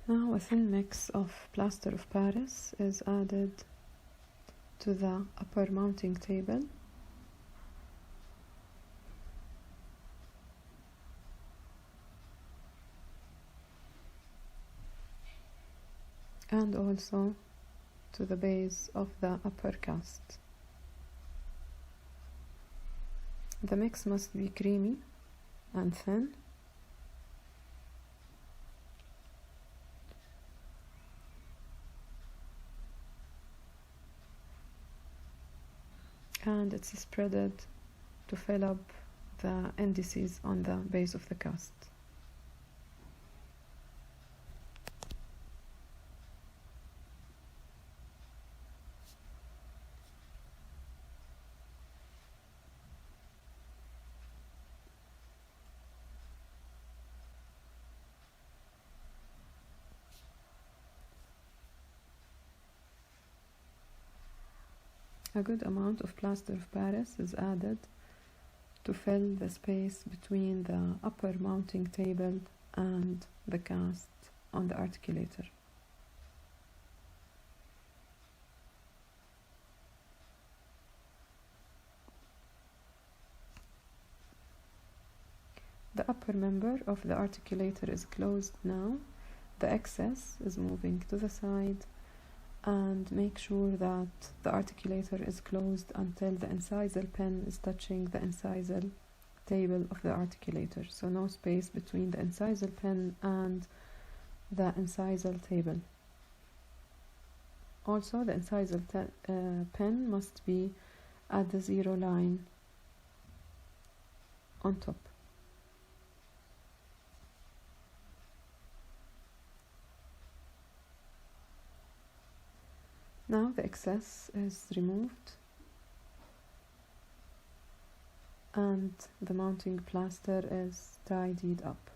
Now a thin mix of plaster of Paris is added to the upper mounting table, and also to the base of the upper cast. The mix must be creamy and thin, and it's spreaded to fill up the indices on the base of the cast. A good amount of plaster of Paris is added to fill the space between the upper mounting table and the cast on the articulator. The upper member of the articulator is closed now. The excess is moving to the side, and make sure that the articulator is closed until the incisal pen is touching the incisal table of the articulator. So no space between the incisal pen and the incisal table. Also, the incisal pen must be at the 0 line on top. Now the excess is removed and the mounting plaster is tidied up.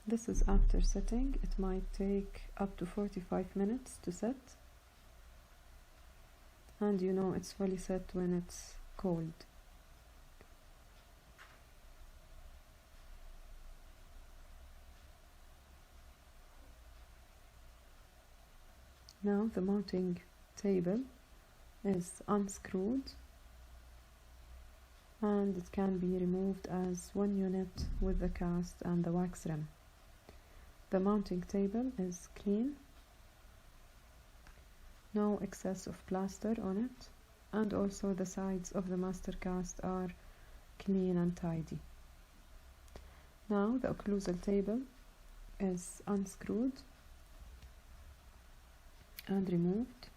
This is after setting. It might take up to 45 minutes to set. And you know it's fully set when it's cold. Now the mounting table is unscrewed and it can be removed as one unit with the cast and the wax rim. The mounting table is clean. No excess of plaster on it, and also the sides of the master cast are clean and tidy. Now the occlusal table is unscrewed and removed.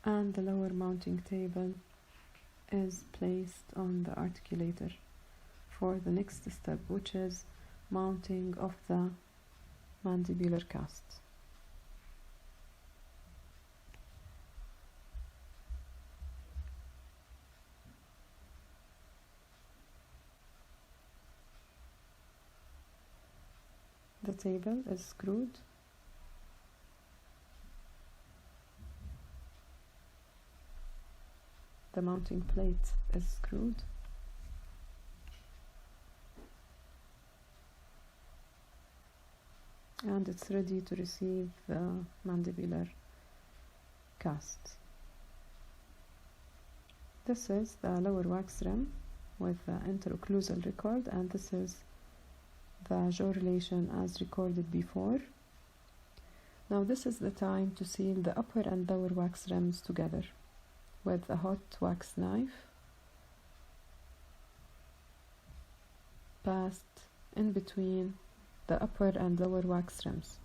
And the lower mounting table is placed on the articulator for the next step, which is mounting of the mandibular cast. The table is screwed. The mounting plate is screwed. And it's ready to receive the mandibular cast. This is the lower wax rim with the interocclusal record, and this is the jaw relation as recorded before. Now this is the time to seal the upper and lower wax rims together with a hot wax knife passed in between the upper and lower wax rims.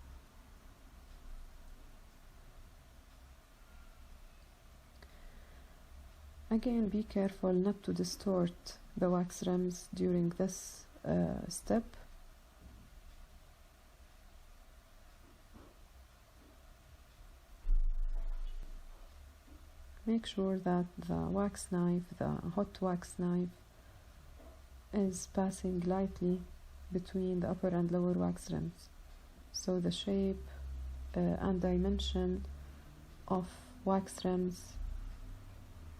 Again, be careful not to distort the wax rims during this step. make sure that the wax knife, the hot wax knife, is passing lightly between the upper and lower wax rims, so the shape and dimension of wax rims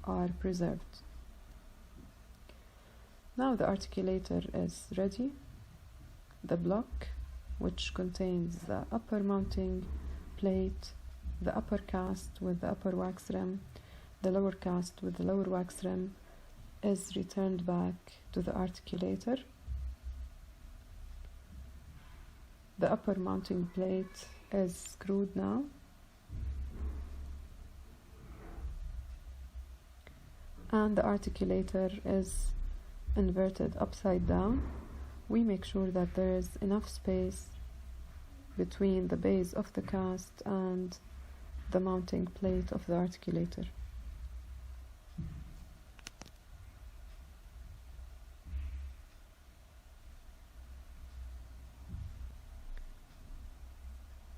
are preserved. Now the articulator is ready. The block, which contains the upper mounting plate, the upper cast with the upper wax rim, the lower cast with the lower wax rim, is returned back to the articulator. The upper mounting plate is screwed now. And the articulator is inverted upside down. We make sure that there is enough space between the base of the cast and the mounting plate of the articulator.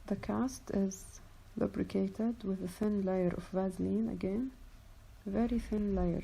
The cast is lubricated with a thin layer of Vaseline again, very thin layer.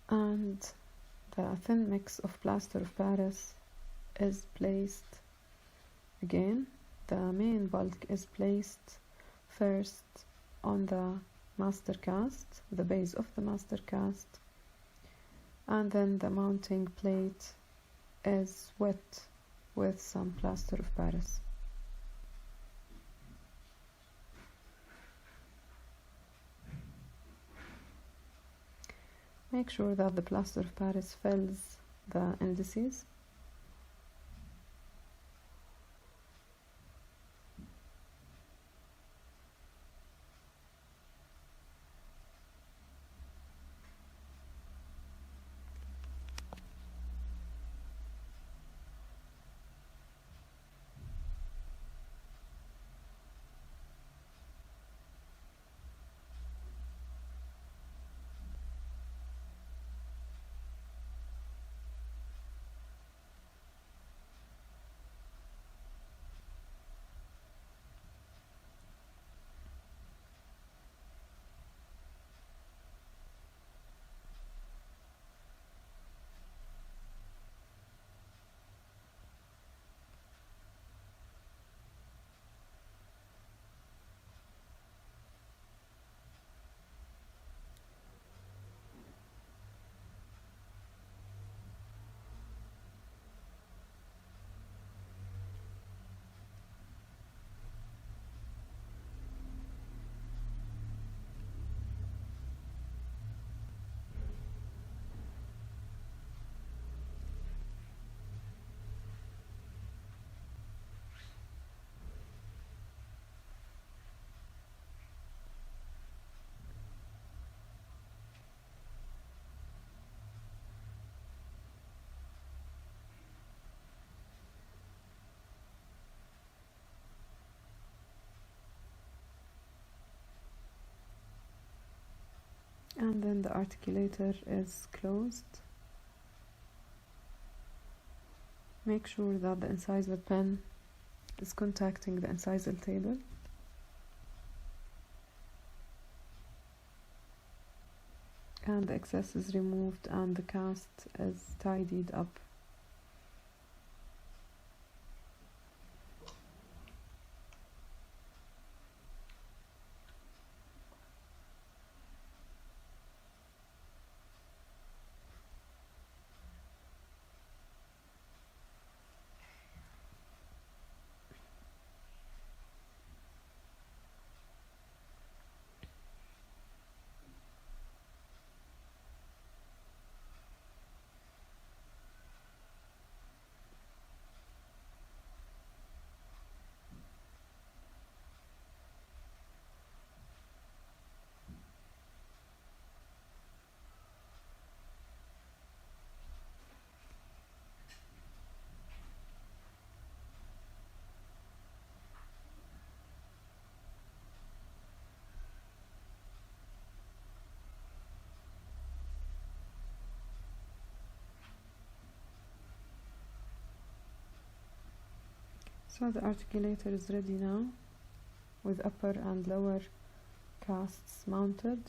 And the thin mix of plaster of Paris is placed again. The main bulk is placed first on the master cast, the base of the master cast, and then the mounting plate is wet with some plaster of Paris. Make sure that the plaster of Paris fills the indices. And then the articulator is closed. Make sure that the incisor pen is contacting the incisal table. And the excess is removed and the cast is tidied up. So the articulator is ready now with upper and lower casts mounted.